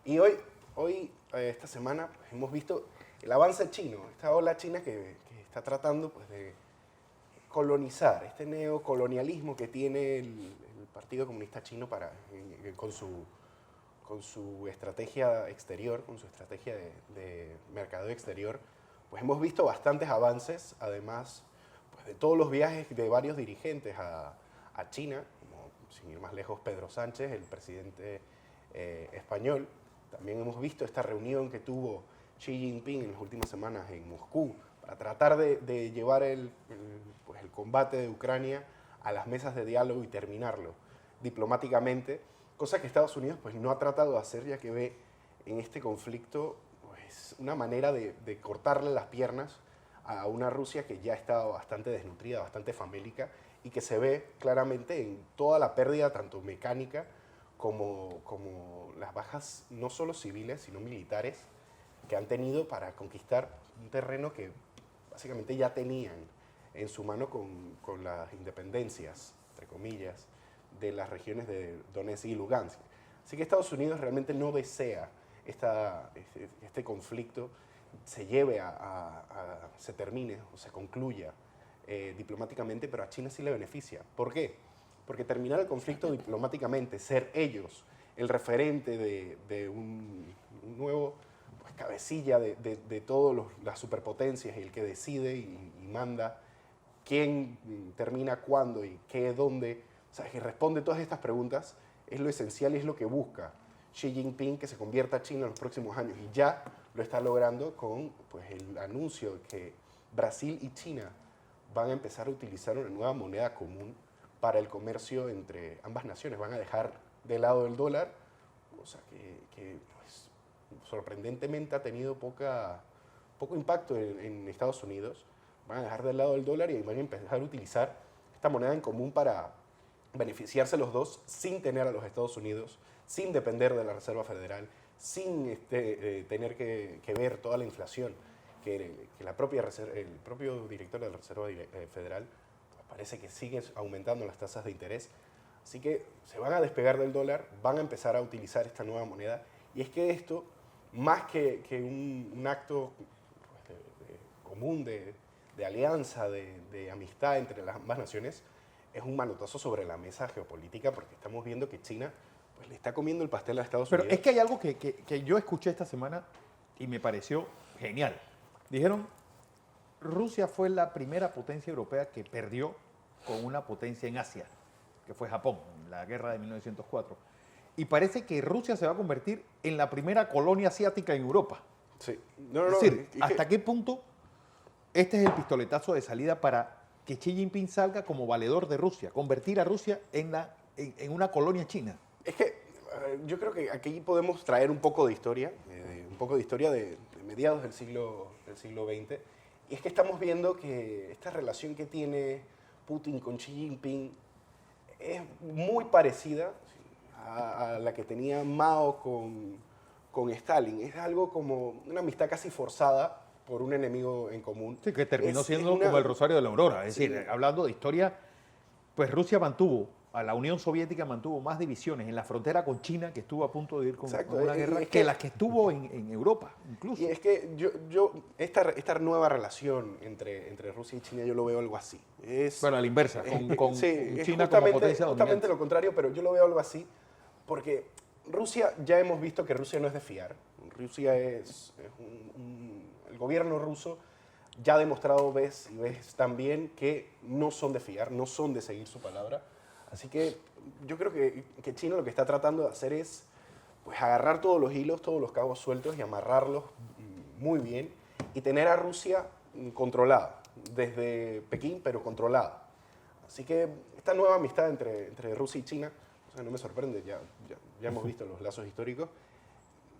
Y hoy esta semana, pues, hemos visto el avance chino, esta ola china que está tratando pues, de colonizar, este neocolonialismo que tiene el Partido Comunista Chino con su estrategia exterior, con su estrategia de mercadeo exterior. Pues hemos visto bastantes avances, además pues, de todos los viajes de varios dirigentes a China, como sin ir más lejos Pedro Sánchez, el presidente español. También hemos visto esta reunión que tuvo Xi Jinping en las últimas semanas en Moscú para tratar de llevar el combate de Ucrania a las mesas de diálogo y terminarlo diplomáticamente, cosa que Estados Unidos pues, no ha tratado de hacer, ya que ve en este conflicto pues, una manera de cortarle las piernas a una Rusia que ya está bastante desnutrida, bastante famélica, y que se ve claramente en toda la pérdida, tanto mecánica como las bajas no solo civiles, sino militares, que han tenido para conquistar un terreno que básicamente ya tenían en su mano con las independencias, entre comillas, de las regiones de Donetsk y Lugansk. Así que Estados Unidos realmente no desea este conflicto se lleve se termine o se concluya diplomáticamente, pero a China sí le beneficia. ¿Por qué? Porque terminar el conflicto diplomáticamente, ser ellos el referente de un nuevo pues, cabecilla de todas las superpotencias y el que decide y manda quién termina cuándo y qué, dónde, o sea, que responde todas estas preguntas, es lo esencial y es lo que busca Xi Jinping, que se convierta a China en los próximos años, y ya lo está logrando con pues, el anuncio Brasil y China van a empezar a utilizar una nueva moneda común para el comercio entre ambas naciones. Van a dejar de lado el dólar, o sea que pues, sorprendentemente ha tenido poco impacto en Estados Unidos. Van a dejar de lado el dólar y van a empezar a utilizar esta moneda en común para beneficiarse los dos sin tener a los Estados Unidos, sin depender de la Reserva Federal, sin tener que ver toda la inflación que el propio director de la Reserva Federal parece que sigue aumentando las tasas de interés. Así que se van a despegar del dólar, van a empezar a utilizar esta nueva moneda. Y es que esto, más que un acto pues, común de alianza, de amistad entre las ambas naciones, es un manotazo sobre la mesa geopolítica, porque estamos viendo que China pues, le está comiendo el pastel a Estados Unidos. Pero es que hay algo que yo escuché esta semana y me pareció genial. Dijeron, Rusia fue la primera potencia europea que perdió con una potencia en Asia, que fue Japón, en la guerra de 1904. Y parece que Rusia se va a convertir en la primera colonia asiática en Europa. Sí. Es decir, ¿hasta qué punto este es el pistoletazo de salida para que Xi Jinping salga como valedor de Rusia, convertir a Rusia en una colonia china? Es que yo creo que aquí podemos traer un poco de historia, de mediados del siglo XX. Y es que estamos viendo que esta relación que tiene Putin con Xi Jinping es muy parecida a la que tenía Mao con Stalin. Es algo como una amistad casi forzada por un enemigo en común. Sí, que terminó siendo como el Rosario de la Aurora. Es decir, hablando de historia, pues Rusia a la Unión Soviética mantuvo más divisiones en la frontera con China, que estuvo a punto de ir con una guerra, que las que estuvo en Europa, incluso. Y es que esta nueva relación entre Rusia y China yo lo veo algo así. Bueno, a la inversa, con sí, China como potencia dominante. Justamente lo contrario, pero yo lo veo algo así, porque Rusia, ya hemos visto que Rusia no es de fiar. Rusia el gobierno ruso ya ha demostrado vez y vez también que no son de fiar, no son de seguir su palabra. Así que yo creo que China lo que está tratando de hacer es pues, agarrar todos los hilos, todos los cabos sueltos y amarrarlos muy bien y tener a Rusia controlada, desde Pekín, pero controlada. Así que esta nueva amistad entre Rusia y China, o sea, no me sorprende, ya hemos visto los lazos históricos,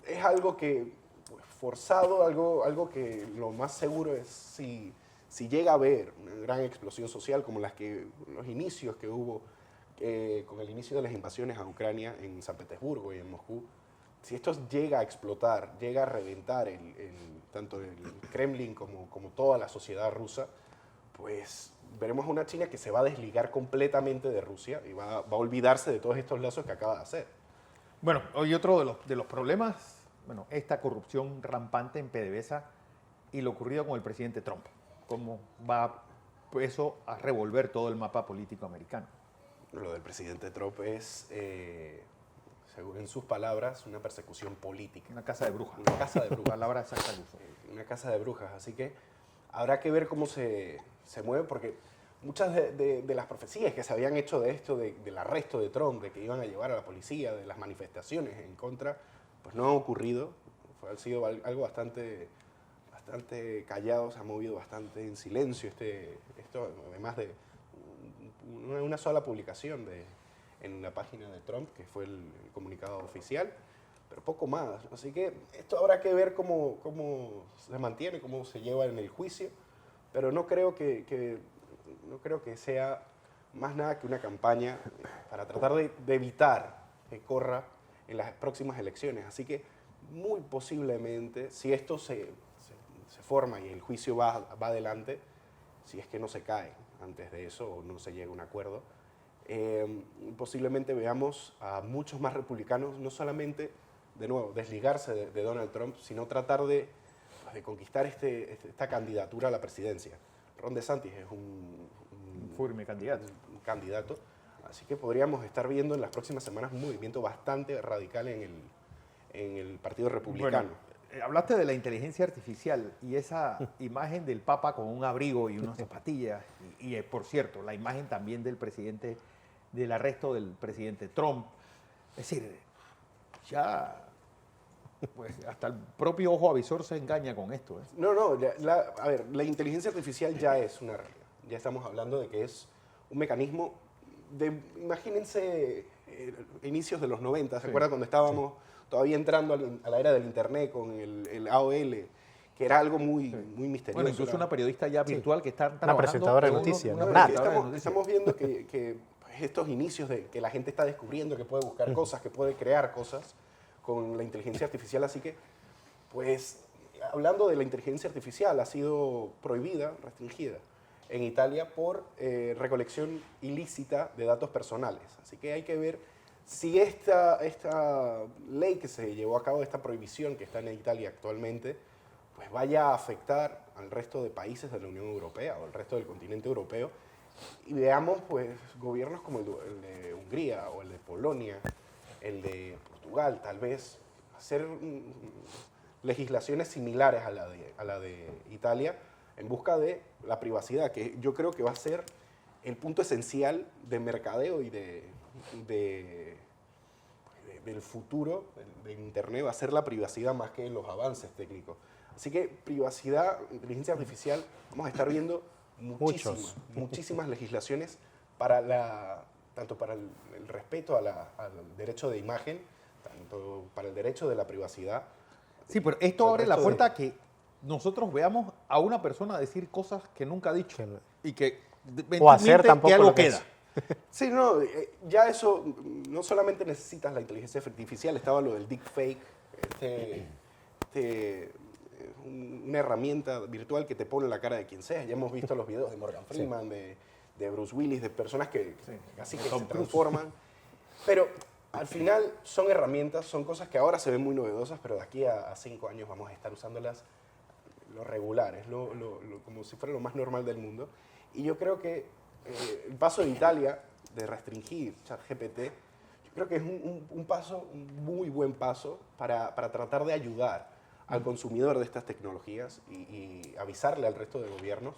es algo que pues, forzado, algo que lo más seguro es si llega a haber una gran explosión social como los inicios que hubo con el inicio de las invasiones a Ucrania en San Petersburgo y en Moscú, si esto llega a explotar, llega a reventar tanto el Kremlin como toda la sociedad rusa, pues veremos una China que se va a desligar completamente de Rusia y va a olvidarse de todos estos lazos que acaba de hacer. Bueno, hoy otro de los problemas, esta corrupción rampante en PDVSA y lo ocurrido con el presidente Trump. ¿Cómo va eso a revolver todo el mapa político americano? Lo del presidente Trump es, según en sus palabras, una persecución política. Una casa de brujas. Una casa de brujas. Palabra exacta al uso. Una casa de brujas. Así que habrá que ver cómo se mueve, porque muchas de las profecías que se habían hecho de esto, del arresto de Trump, de que iban a llevar a la policía, de las manifestaciones en contra, pues no han ocurrido. Ha sido algo bastante callado, se ha movido bastante en silencio esto, además de una sola publicación en la página de Trump, que fue el comunicado oficial, pero poco más. Así que esto habrá que ver cómo se mantiene, cómo se lleva en el juicio, pero no creo que sea más nada que una campaña para tratar de evitar que corra en las próximas elecciones. Así que muy posiblemente, si esto se forma y el juicio va adelante, si es que no se cae antes de eso o no se llega a un acuerdo, posiblemente veamos a muchos más republicanos no solamente, de nuevo, desligarse de Donald Trump, sino tratar de conquistar esta candidatura a la presidencia. Ron DeSantis es un firme candidato. Un candidato, así que podríamos estar viendo en las próximas semanas un movimiento bastante radical en el Partido Republicano. Bueno, hablaste de la inteligencia artificial y esa imagen del Papa con un abrigo y unas zapatillas y por cierto, la imagen también del arresto del presidente Trump. Es decir, ya pues hasta el propio ojo avisor se engaña con esto. No, a ver, la inteligencia artificial ya es una realidad. Ya estamos hablando de que es un mecanismo de, imagínense, inicios de los 90, ¿se acuerdan cuando estábamos todavía entrando a la era del Internet con el AOL? Que era algo muy misterioso. Bueno, incluso una periodista ya virtual que está trabajando. Una presentadora de noticias. Estamos viendo que pues, estos inicios de que la gente está descubriendo que puede buscar cosas, que puede crear cosas con la inteligencia artificial. Así que, pues, hablando de la inteligencia artificial, ha sido prohibida, restringida en Italia por recolección ilícita de datos personales. Así que hay que ver si esta ley que se llevó a cabo, esta prohibición que está en Italia actualmente, pues vaya a afectar al resto de países de la Unión Europea o al resto del continente europeo, y veamos pues gobiernos como el de Hungría o el de Polonia, el de Portugal, tal vez hacer legislaciones similares a la de Italia en busca de la privacidad, que yo creo que va a ser el punto esencial de mercadeo y del futuro de Internet, va a ser la privacidad más que los avances técnicos. Así que privacidad, inteligencia artificial, vamos a estar viendo muchísimas legislaciones tanto para el respeto al derecho de imagen, tanto para el derecho de la privacidad. Sí, pero esto abre la puerta a que nosotros veamos a una persona decir cosas que nunca ha dicho y que o hacer tampoco que algo lo que queda. Sí, no, ya eso, no solamente necesitas la inteligencia artificial, estaba lo del deepfake, una herramienta virtual que te pone la cara de quien sea. Ya hemos visto los videos de Morgan Freeman, de Bruce Willis, de personas que así que se transforman. Pero al final son herramientas, son cosas que ahora se ven muy novedosas, pero de aquí a 5 años vamos a estar usándolas lo regular, como si fuera lo más normal del mundo. Y yo creo que el paso de Italia de restringir ChatGPT, yo creo que es un muy buen paso para tratar de ayudar al consumidor de estas tecnologías y avisarle al resto de gobiernos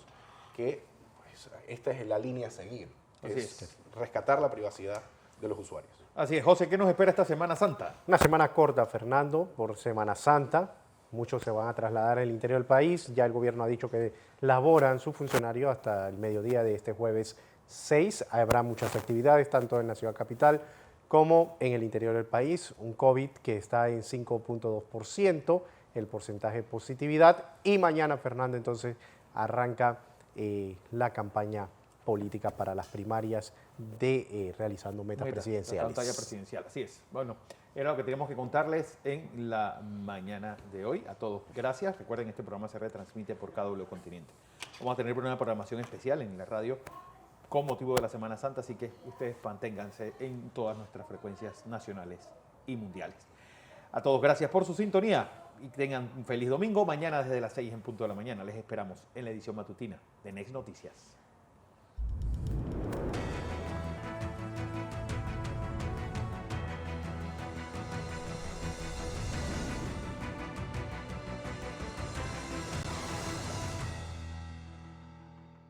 que pues, esta es la línea a seguir, es rescatar la privacidad de los usuarios. Así es, José, ¿qué nos espera esta Semana Santa? Una semana corta, Fernando, por Semana Santa. Muchos se van a trasladar al interior del país. Ya el gobierno ha dicho que laboran sus funcionarios hasta el mediodía de este jueves 6. Habrá muchas actividades, tanto en la ciudad capital como en el interior del país. Un COVID que está en 5.2%, el porcentaje de positividad. Y mañana, Fernando, entonces arranca la campaña política para las primarias de realizando metas presidenciales. La pantalla presidencial, así es. Bueno, era lo que teníamos que contarles en la mañana de hoy. A todos, gracias. Recuerden, este programa se retransmite por KW Continente. Vamos a tener una programación especial en la radio con motivo de la Semana Santa, así que ustedes manténganse en todas nuestras frecuencias nacionales y mundiales. A todos, gracias por su sintonía y tengan un feliz domingo. Mañana desde las 6 en punto de la mañana les esperamos en la edición matutina de Next Noticias.